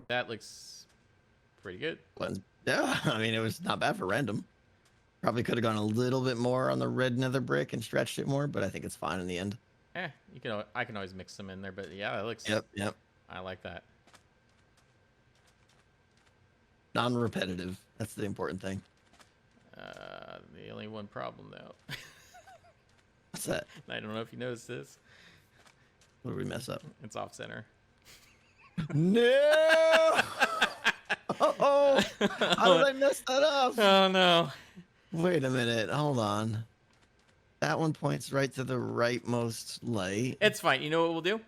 That looks pretty good. Yeah, I mean, it was not bad for random. Probably could have gone a little bit more on the red nether brick and stretched it more, but I think it's fine in the end. I can always mix them in there, but yeah, that looks. Yep. I like that. Non-repetitive. That's the important thing. The only one problem though. What's that? I don't know if you noticed this. What did we mess up? It's off center. No! Oh, how did I mess that up? Oh no. Wait a minute. Hold on. That one points right to the rightmost light. It's fine. You know what we'll do?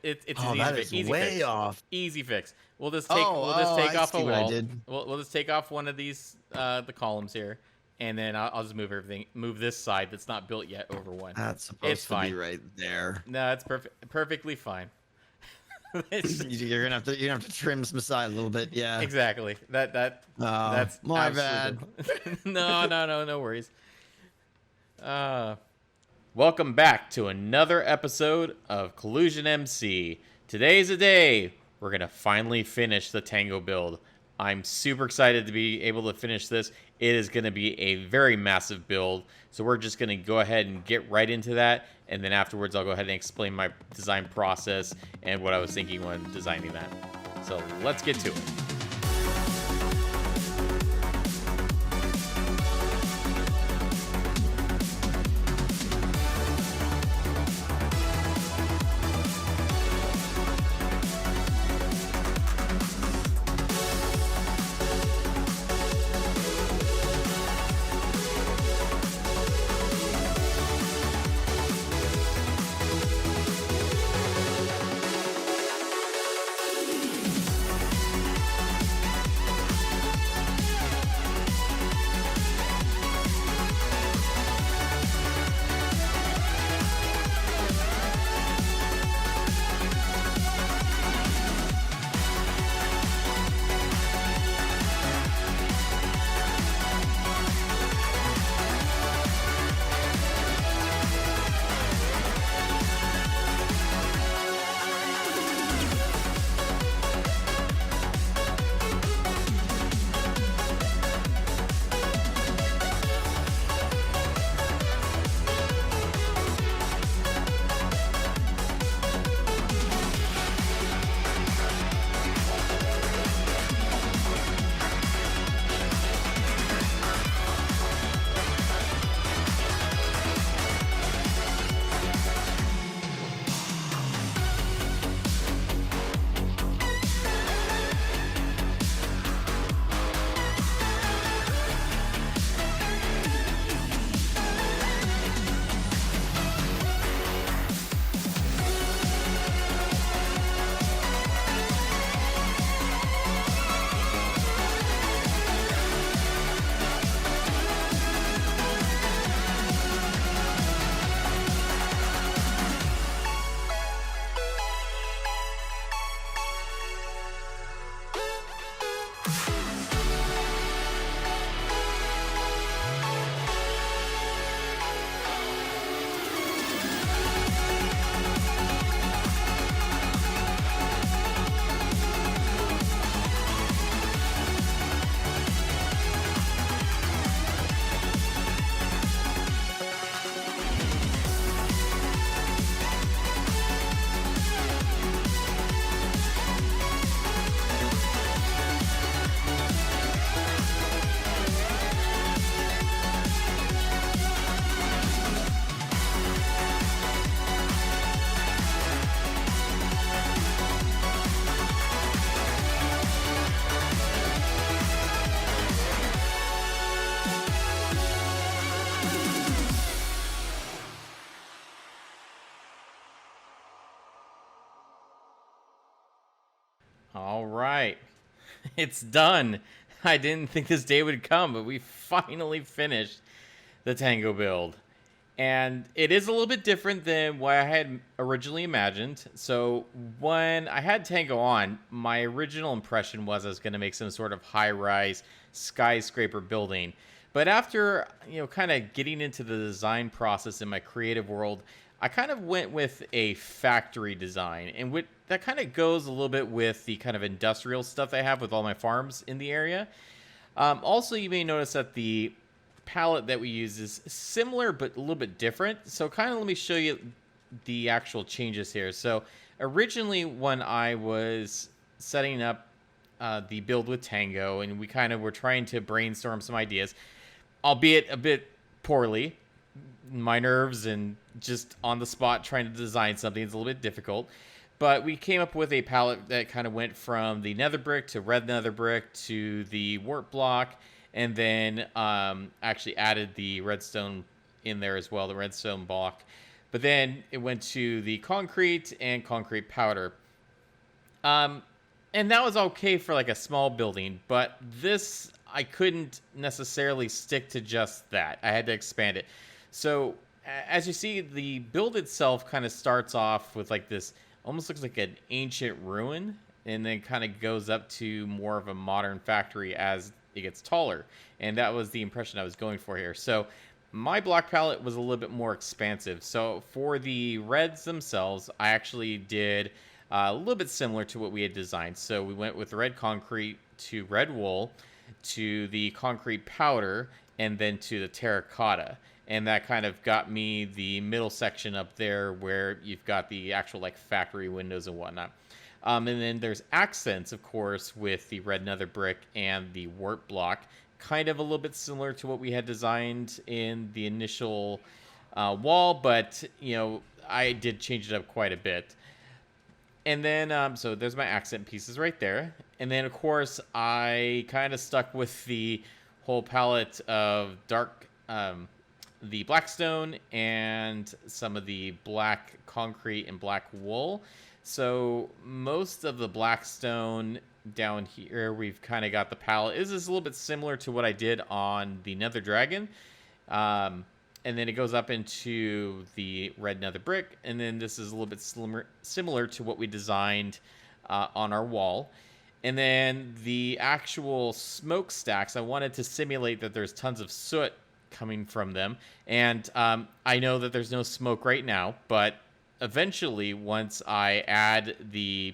It's Oh, that is easy way fix. off. Easy fix. We'll just take I off a see what I wall. did. We'll just take off one of these the columns here, and then I'll just move everything. Move this side that's not built yet over one. That's supposed to be right there. No, it's perfectly fine. You're gonna have to trim some side a little bit. Yeah. Exactly. That's my bad. No worries. Welcome back to another episode of CollusionMC. Today's a day we're gonna finally finish the Tango build. I'm super excited to be able to finish this. It is going to be a very massive build, so we're just going to go ahead and get right into that, and then afterwards I'll go ahead and explain my design process and what I was thinking when designing that. So let's get to it. All right, it's done. I didn't think this day would come, but we finally finished the Tango build. And it is a little bit different than what I had originally imagined. So when I had Tango on, my original impression was I was going to make some sort of high-rise skyscraper building. But after, kind of getting into the design process in my creative world, I kind of went with a factory design. And that kind of goes a little bit with the kind of industrial stuff I have with all my farms in the area. Also, you may notice that the palette that we use is similar but a little bit different. So kind of let me show you the actual changes here. So originally when I was setting up the build with Tango, and we kind of were trying to brainstorm some ideas, albeit a bit poorly. My nerves and just on the spot trying to design something is a little bit difficult. But we came up with a palette that kind of went from the nether brick to red nether brick to the warp block, and then actually added the redstone in there as well, the redstone block. But then it went to the concrete and concrete powder. And that was okay for like a small building, but this, I couldn't necessarily stick to just that. I had to expand it. So as you see, the build itself kind of starts off with like this, almost looks like an ancient ruin, and then kind of goes up to more of a modern factory as it gets taller. And that was the impression I was going for here. So my block palette was a little bit more expansive. So for the reds themselves, I actually did a little bit similar to what we had designed. So we went with red concrete to red wool to the concrete powder and then to the terracotta. And that kind of got me the middle section up there where you've got the actual like factory windows and whatnot. And then there's accents, of course, with the red nether brick and the warp block. Kind of a little bit similar to what we had designed in the initial wall, but, you know, I did change it up quite a bit. And then, so there's my accent pieces right there. And then, of course, I kind of stuck with the whole palette of dark, the blackstone and some of the black concrete and black wool. So most of the blackstone down here, we've kind of got the palette. This is a little bit similar to what I did on the Nether Dragon. And then it goes up into the red nether brick. And then this is a little bit similar to what we designed on our wall. And then the actual smokestacks, I wanted to simulate that there's tons of soot coming from them. And I know that there's no smoke right now, but eventually once I add the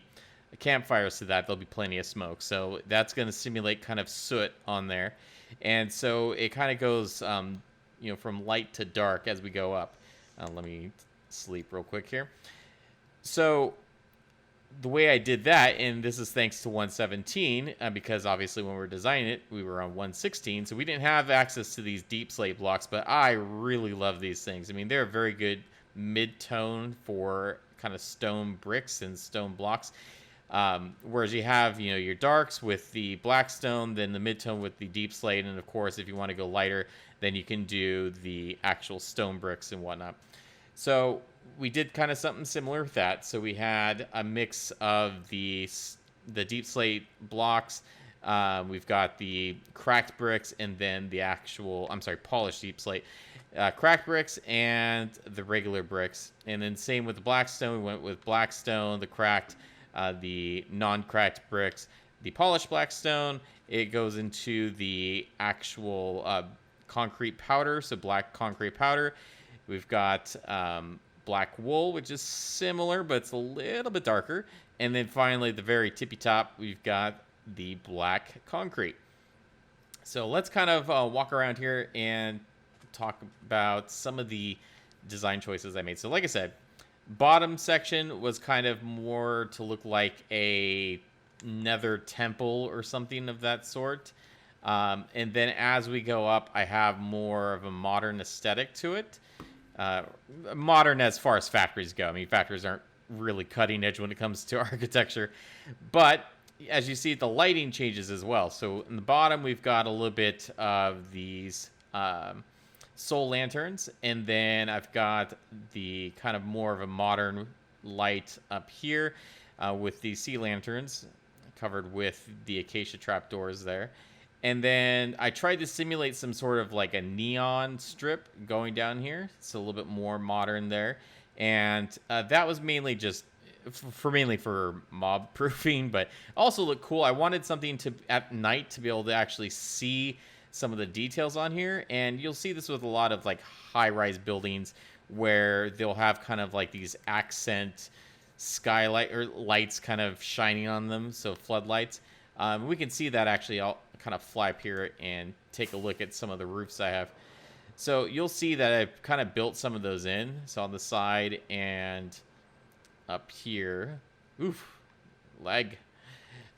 campfires to that, there'll be plenty of smoke. So that's going to simulate kind of soot on there. And so it kind of goes you know, from light to dark as we go up. Let me sleep real quick here. So the way I did that, and this is thanks to 117, because obviously when we were designing it, we were on 116, so we didn't have access to these deep slate blocks, but I really love these things. I mean, they're a very good mid-tone for kind of stone bricks and stone blocks. Whereas you have, you know, your darks with the blackstone, then the mid-tone with the deep slate, and of course, if you want to go lighter, then you can do the actual stone bricks and whatnot. So we did kind of something similar with that. So we had a mix of the deep slate blocks. We've got the cracked bricks and then the actual, polished deep slate. Cracked bricks and the regular bricks. And then same with the blackstone. We went with blackstone, the cracked, the non-cracked bricks, the polished blackstone. It goes into the actual concrete powder, so black concrete powder. We've got black wool, which is similar, but it's a little bit darker. And then finally, the very tippy top, we've got the black concrete. So let's kind of walk around here and talk about some of the design choices I made. So like I said, bottom section was kind of more to look like a nether temple or something of that sort. And then as we go up, I have more of a modern aesthetic to it. Modern as far as factories go. I mean, factories aren't really cutting edge when it comes to architecture. But as you see, the lighting changes as well. So in the bottom, we've got a little bit of these soul lanterns. And then I've got the kind of more of a modern light up here with the sea lanterns covered with the acacia trapdoors there. And then I tried to simulate some sort of like a neon strip going down here. It's a little bit more modern there. And that was mainly just mainly for mob proofing, but also looked cool. I wanted something to at night to be able to actually see some of the details on here. And you'll see this with a lot of like high-rise buildings where they'll have kind of like these accent skylight or lights kind of shining on them, so floodlights. We can see that actually. I'll kind of fly up here and take a look at some of the roofs I have. So you'll see that I've kind of built some of those in. So on the side and up here. Oof, leg.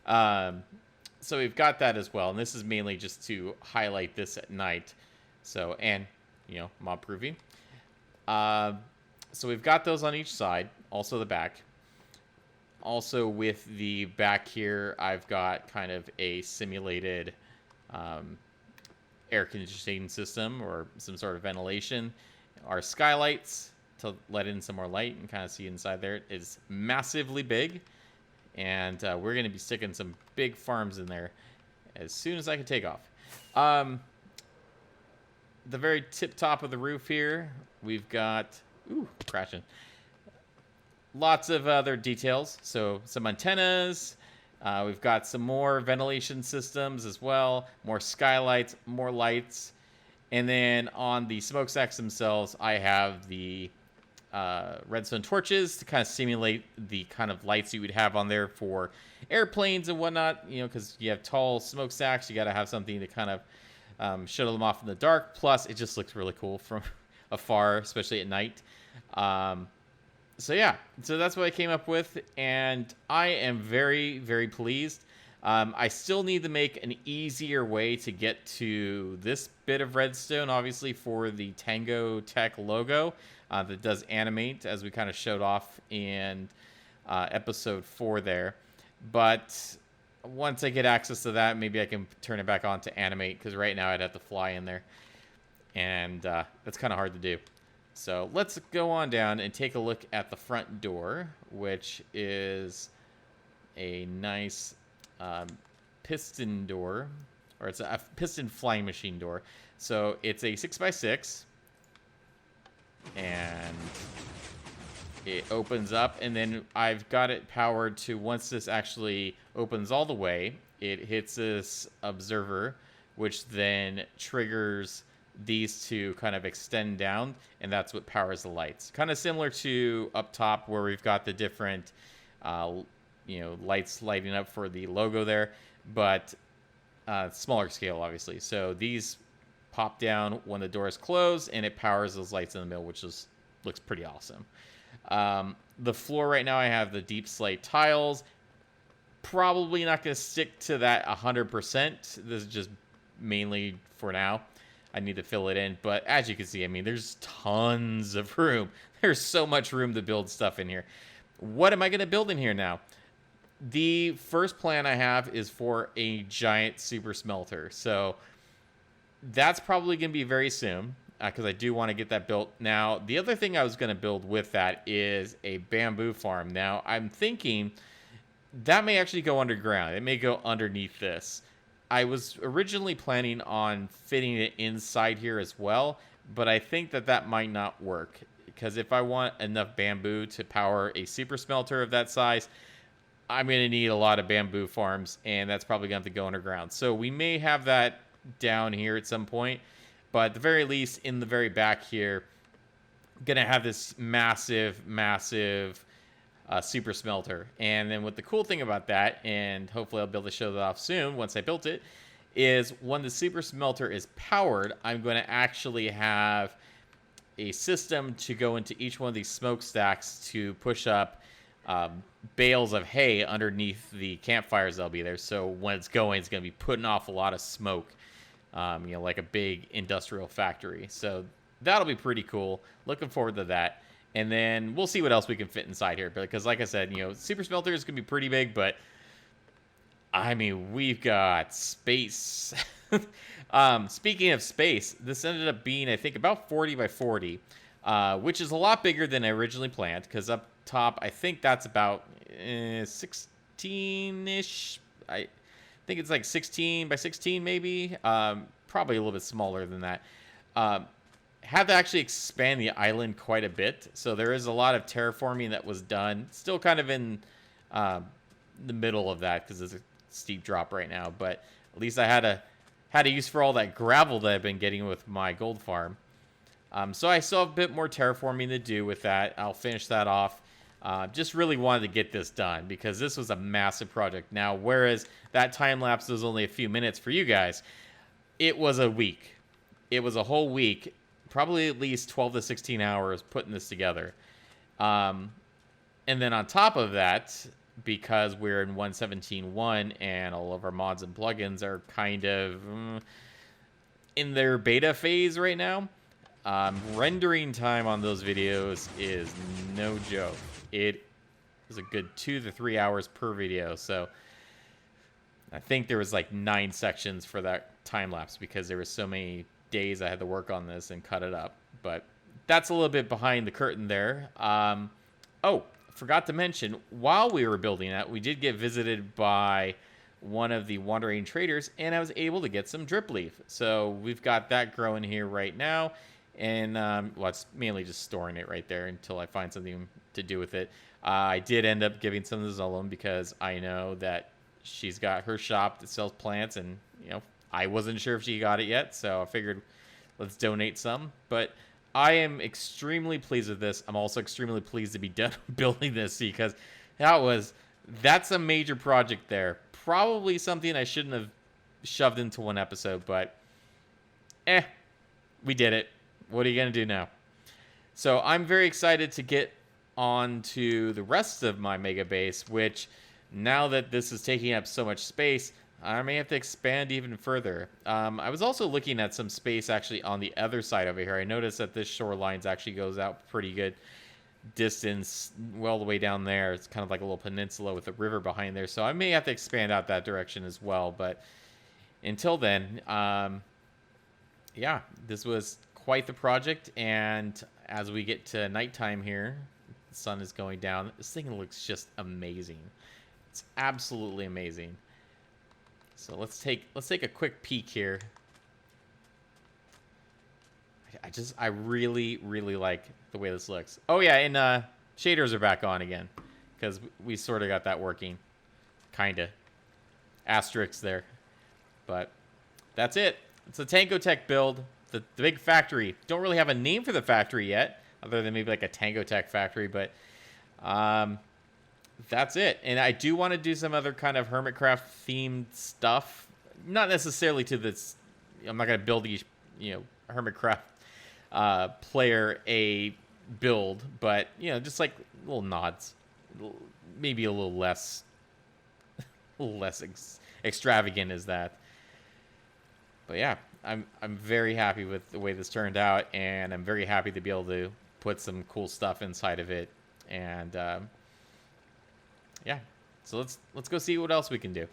So we've got that as well. And this is mainly just to highlight this at night. So, and, you know, mob proofing. So we've got those on each side. Also the back. Also with the back here, I've got kind of a simulated air conditioning system or some sort of ventilation. Our skylights to let in some more light and kind of see inside there is massively big. And we're going to be sticking some big farms in there as soon as I can take off. The very tip top of the roof here, we've got... Ooh, crashing. Lots of other details. So some antennas. We've got some more ventilation systems as well. More skylights, more lights. And then on the smokestacks themselves, I have the redstone torches to kind of simulate the kind of lights you would have on there for airplanes and whatnot. You know, because you have tall smokestacks, you got to have something to kind of shuttle them off in the dark. Plus, it just looks really cool from afar, especially at night. So yeah, so that's what I came up with, and I am very, very pleased. I still need to make an easier way to get to this bit of redstone, obviously, for the TangoTek logo that does animate, as we kind of showed off in episode 4 there. But once I get access to that, maybe I can turn it back on to animate, because right now I'd have to fly in there, and that's kind of hard to do. So let's go on down and take a look at the front door, which is a nice piston door, or it's a piston flying machine door. So it's a 6x6, and it opens up, and then I've got it powered to, once this actually opens all the way, it hits this observer, which then triggers these two kind of extend down, and that's what powers the lights. Kind of similar to up top where we've got the different lights lighting up for the logo there, but smaller scale, obviously. So these pop down when the doors close, and it powers those lights in the middle, which looks pretty awesome. The floor right now, I have the deep slate tiles. Probably not going to stick to that 100%. This is just mainly for now. I need to fill it in, but as you can see, I mean, there's tons of room. There's so much room to build stuff in here. What am I going to build in here now? The first plan I have is for a giant super smelter. So that's probably going to be very soon, because I do want to get that built. Now, the other thing I was going to build with that is a bamboo farm. Now, I'm thinking that may actually go underground. It may go underneath this. I was originally planning on fitting it inside here as well, but I think that might not work, because if I want enough bamboo to power a super smelter of that size, I'm going to need a lot of bamboo farms, and that's probably going to have to go underground. So we may have that down here at some point, but at the very least, in the very back here, I'm going to have this massive, massive super smelter. And then what the cool thing about that, and hopefully I'll be able to show that off soon once I built it, is when the super smelter is powered, I'm going to actually have a system to go into each one of these smokestacks to push up bales of hay underneath the campfires that'll be there. So when it's going, it's going to be putting off a lot of smoke, like a big industrial factory. So that'll be pretty cool. Looking forward to that. And then we'll see what else we can fit inside here. Because like I said, super smelter is going to be pretty big, but I mean, we've got space. Speaking of space, this ended up being, I think, about 40 by 40, which is a lot bigger than I originally planned, because up top, I think that's about 16-ish. I think it's like 16 by 16 maybe. Probably a little bit smaller than that. Had to actually expand the island quite a bit, so there is a lot of terraforming that was done. Still kind of in the middle of that, because it's a steep drop right now, but at least I had a use for all that gravel that I've been getting with my gold farm. So I still have a bit more terraforming to do with that. I'll finish that off Just really wanted to get this done because this was a massive project. Now, whereas that time lapse was only a few minutes for you guys, it was a week. It was a whole week, probably at least 12 to 16 hours putting this together. And then on top of that, because we're in 1.17.1 and all of our mods and plugins are kind of in their beta phase right now, rendering time on those videos is no joke. It is a good 2 to 3 hours per video. So I think there was like 9 sections for that time lapse because there were so many days I had to work on this and cut it up. But that's a little bit behind the curtain there. Oh, forgot to mention, while we were building that, we did get visited by one of the wandering traders, and I was able to get some drip leaf. So we've got that growing here right now. And, well, it's mainly just storing it right there until I find something to do with it. I did end up giving some to Zolom because I know that she's got her shop that sells plants, and, you know, I wasn't sure if she got it yet, so I figured let's donate some. But I am extremely pleased with this. I'm also extremely pleased to be done building this because that's a major project there. Probably something I shouldn't have shoved into one episode, but we did it. What are you going to do now? So I'm very excited to get on to the rest of my mega base, which now that this is taking up so much space, I may have to expand even further. I was also looking at some space actually on the other side over here. I noticed that this shoreline actually goes out pretty good distance, well the way down there. It's kind of like a little peninsula with a river behind there. So I may have to expand out that direction as well. But until then, yeah, this was quite the project. And as we get to nighttime here, the sun is going down. This thing looks just amazing. It's absolutely amazing. So let's take a quick peek here. I really like the way this looks. Oh yeah, and shaders are back on again because we sort of got that working, kinda. Asterisk there, but that's it. It's a TangoTek build. The big factory. Don't really have a name for the factory yet, other than maybe like a TangoTek factory, but that's it. And I do want to do some other kind of Hermitcraft themed stuff. Not necessarily to this. I'm not going to build each, Hermitcraft player a build, but just like little nods, maybe a little less, extravagant as that. But yeah, I'm very happy with the way this turned out, and I'm very happy to be able to put some cool stuff inside of it. And yeah, so let's go see what else we can do.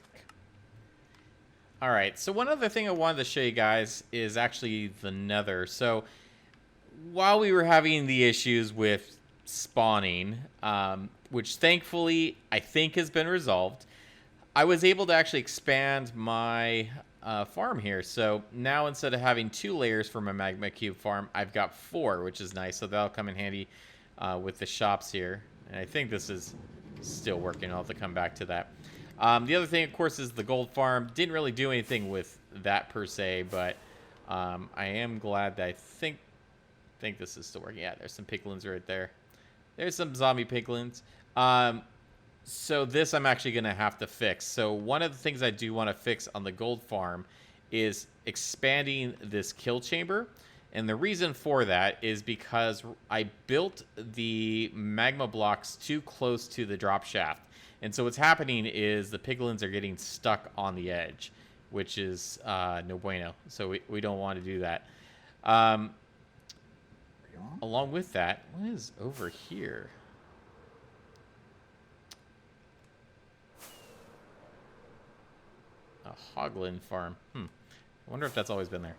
All right, so one other thing I wanted to show you guys is actually the Nether. So while we were having the issues with spawning, which thankfully I think has been resolved, I was able to actually expand my farm here. So now instead of having 2 layers for my magma cube farm, I've got 4, which is nice. So that'll come in handy with the shops here. And I think this is still working. I'll have to come back to that. The other thing, of course, is the gold farm. Didn't really do anything with that per se, but I am glad that I think this is still working. Yeah, there's some piglins right there. There's some zombie piglins. So this I'm actually going to have to fix. So one of the things I do want to fix on the gold farm is expanding this kill chamber. And the reason for that is because I built the magma blocks too close to the drop shaft. And so what's happening is the piglins are getting stuck on the edge, which is no bueno. So we don't want to do that. Along with that, what is over here? A hoglin farm. I wonder if that's always been there.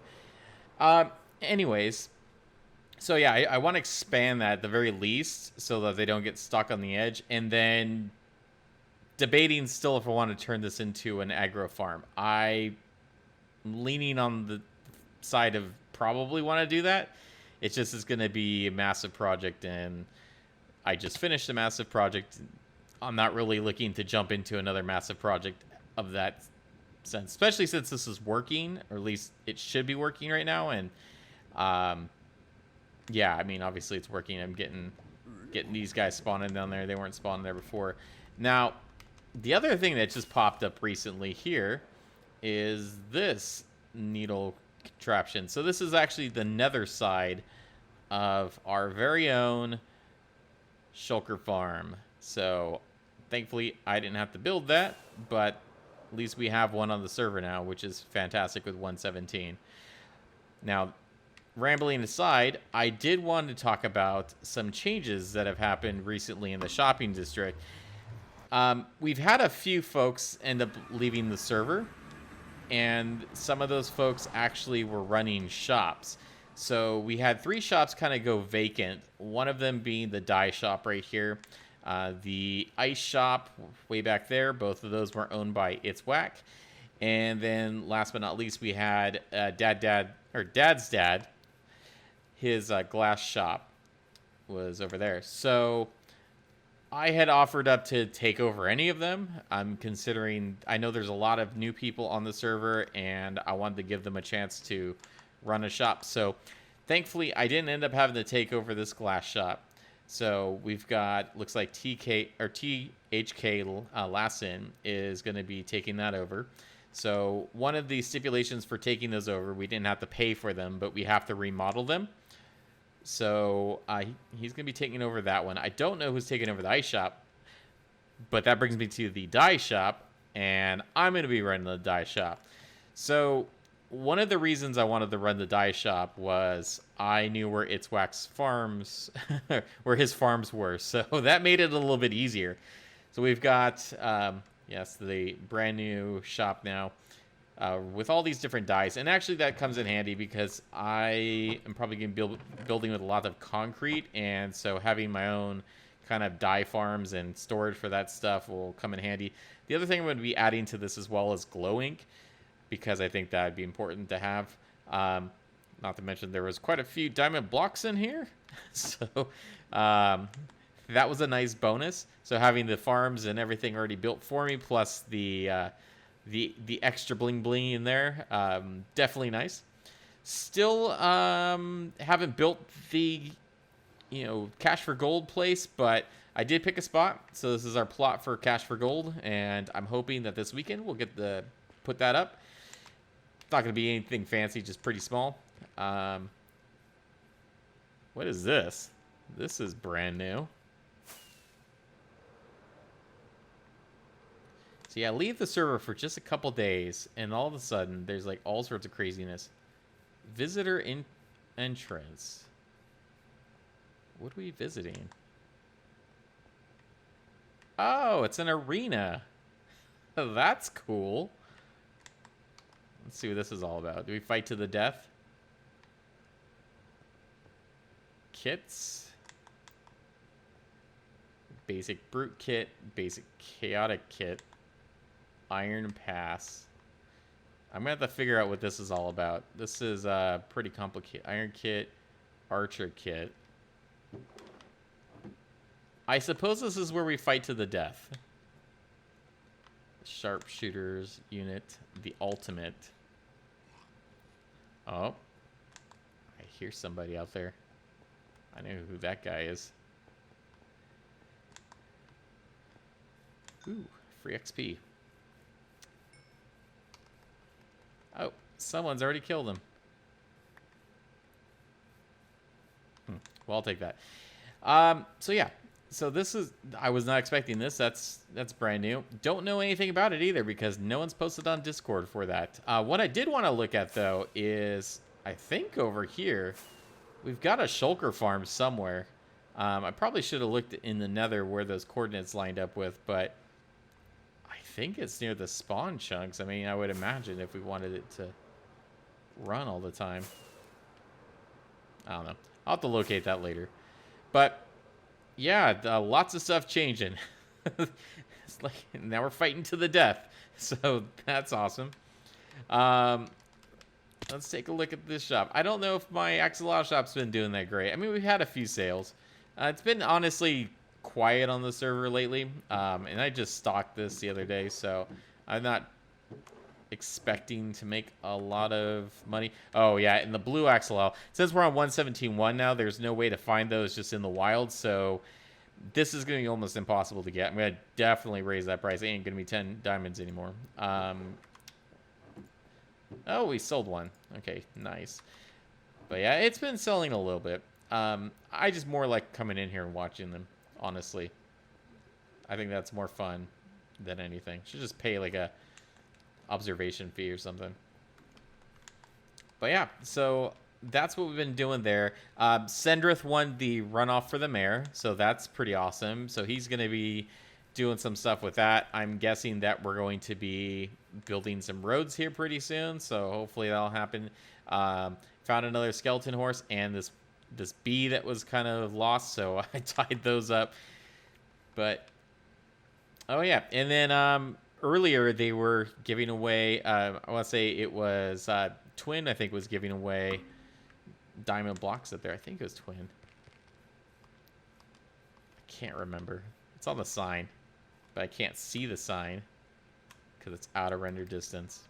Anyways, so yeah, I want to expand that at the very least so that they don't get stuck on the edge. And then debating still if I want to turn this into an aggro farm. I'm leaning on the side of probably want to do that. It's just it's going to be a massive project, and I just finished a massive project. I'm not really looking to jump into another massive project of that sense, especially since this is working, or at least it should be working right now. And yeah, I mean, obviously it's working. I'm getting getting these guys spawning down there. They weren't spawning there before. Now, the other thing that just popped up recently here is this needle contraption. So this is actually the nether side of our very own Shulker Farm. So thankfully I didn't have to build that, but at least we have one on the server now, which is fantastic with 117. Now, rambling aside, I did want to talk about some changes that have happened recently in the shopping district. We've had a few folks end up leaving the server, and some of those folks actually were running shops. So we had 3 shops kind of go vacant, one of them being the dye shop right here. The ice shop way back there, both of those were owned by It's Whack. And then last but not least, we had Dad's dad. His glass shop was over there. So I had offered up to take over any of them. I'm considering, I know there's a lot of new people on the server, and I wanted to give them a chance to run a shop. So thankfully, I didn't end up having to take over this glass shop. So we've got, looks like THK Lassen is going to be taking that over. So one of the stipulations for taking those over, we didn't have to pay for them, but we have to remodel them. So he's going to be taking over that one. I don't know who's taking over the ice shop, but that brings me to the dye shop, and I'm going to be running the dye shop. So one of the reasons I wanted to run the dye shop was I knew where It's Wax farms, where his farms were. So that made it a little bit easier. So we've got, yes, the brand new shop now with all these different dyes. And actually that comes in handy because I am probably going to be building with a lot of concrete. And so having my own kind of dye farms and storage for that stuff will come in handy. The other thing I'm going to be adding to this as well is glow ink, because I think that would be important to have. Not to mention there was quite a few diamond blocks in here. So that was a nice bonus. So having the farms and everything already built for me, plus the extra bling bling in there, definitely nice. Still haven't built the Cash for Gold place, but I did pick a spot. So this is our plot for Cash for Gold, and I'm hoping that this weekend we'll get to put that up. It's not going to be anything fancy, just pretty small. What is this? This is brand new. So yeah, leave the server for just a couple days, and all of a sudden, there's like all sorts of craziness. Visitor entrance. What are we visiting? Oh, it's an arena. That's cool. Let's see what this is all about. Do we fight to the death? Kits. Basic brute kit. Basic chaotic kit. Iron pass. I'm going to have to figure out what this is all about. This is pretty complicated. Iron kit. Archer kit. I suppose this is where we fight to the death. Sharpshooters unit. The ultimate. Oh. I hear somebody out there. I know who that guy is. Ooh, free XP. Oh, someone's already killed him. Well, I'll take that. So yeah. So this is, I was not expecting this. That's brand new. Don't know anything about it either because no one's posted on Discord for that. What I did want to look at though is, I think over here, we've got a Shulker Farm somewhere. I probably should have looked in the Nether where those coordinates lined up with, but I think it's near the spawn chunks. I mean, I would imagine if we wanted it to run all the time. I don't know. I'll have to locate that later. But yeah, lots of stuff changing. It's like now we're fighting to the death, so that's awesome. Let's take a look at this shop. I don't know if my Axolotl shop's been doing that great. I mean, we've had a few sales. It's been honestly quiet on the server lately, and I just stocked this the other day, so I'm not expecting to make a lot of money. Oh yeah, and the blue Axolotl, since we're on 117.1 now, there's no way to find those just in the wild, so this is going to be almost impossible to get. I'm going to definitely raise that price. It ain't going to be 10 diamonds anymore. Oh, we sold one. Okay, nice. But yeah, it's been selling a little bit. I just more like coming in here and watching them, honestly. I think that's more fun than anything. Should just pay like a observation fee or something. But yeah, so that's what we've been doing there. Sendrith won the runoff for the mayor, so that's pretty awesome. So he's going to be doing some stuff with that. I'm guessing that we're going to be building some roads here pretty soon, so hopefully that'll happen. Found another skeleton horse and this bee that was kind of lost, so I tied those up. But oh yeah, and then earlier they were giving away, I want to say it was Twin, I think, was giving away diamond blocks up there. I think it was Twin. I can't remember. It's on the sign, but I can't see the sign because it's out of render distance.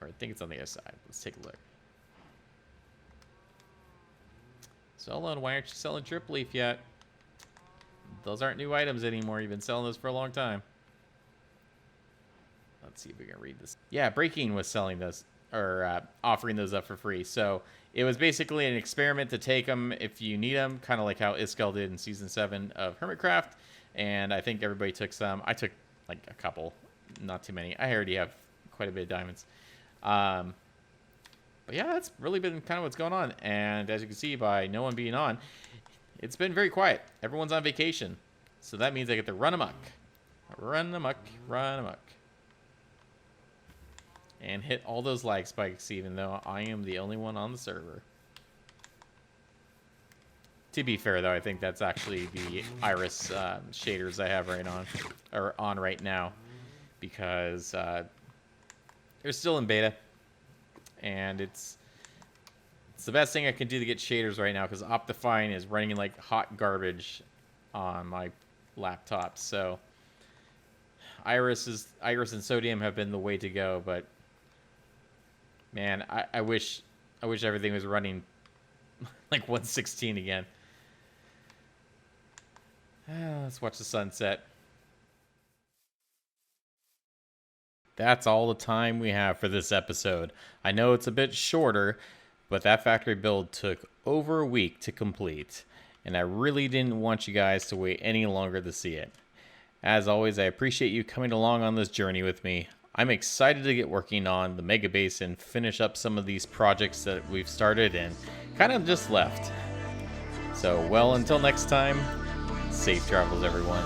Or I think it's on the other side. Let's take a look. So, Solon, why aren't you selling Drip Leaf yet? Those aren't new items anymore. You've been selling those for a long time. Let's see if we can read this. Yeah, Breaking was selling those, or offering those up for free. So it was basically an experiment to take them if you need them, kind of like how Iskel did in Season 7 of Hermitcraft. And I think everybody took some. I took like a couple, not too many. I already have quite a bit of diamonds. But yeah, that's really been kind of what's going on. And as you can see by no one being on, it's been very quiet. Everyone's on vacation. So that means I get to run amok. Run amok, run amok. And hit all those lag spikes, even though I am the only one on the server. To be fair, though, I think that's actually the iris shaders I have on right now, because they're still in beta, and it's the best thing I can do to get shaders right now, because Optifine is running like hot garbage on my laptop. So iris and sodium have been the way to go, but man, I wish everything was running like 116 again. Let's watch the sunset. That's all the time we have for this episode. I know it's a bit shorter, but that factory build took over a week to complete, and I really didn't want you guys to wait any longer to see it. As always, I appreciate you coming along on this journey with me. I'm excited to get working on the Mega Base and finish up some of these projects that we've started and kind of just left. So, well, until next time, safe travels, everyone.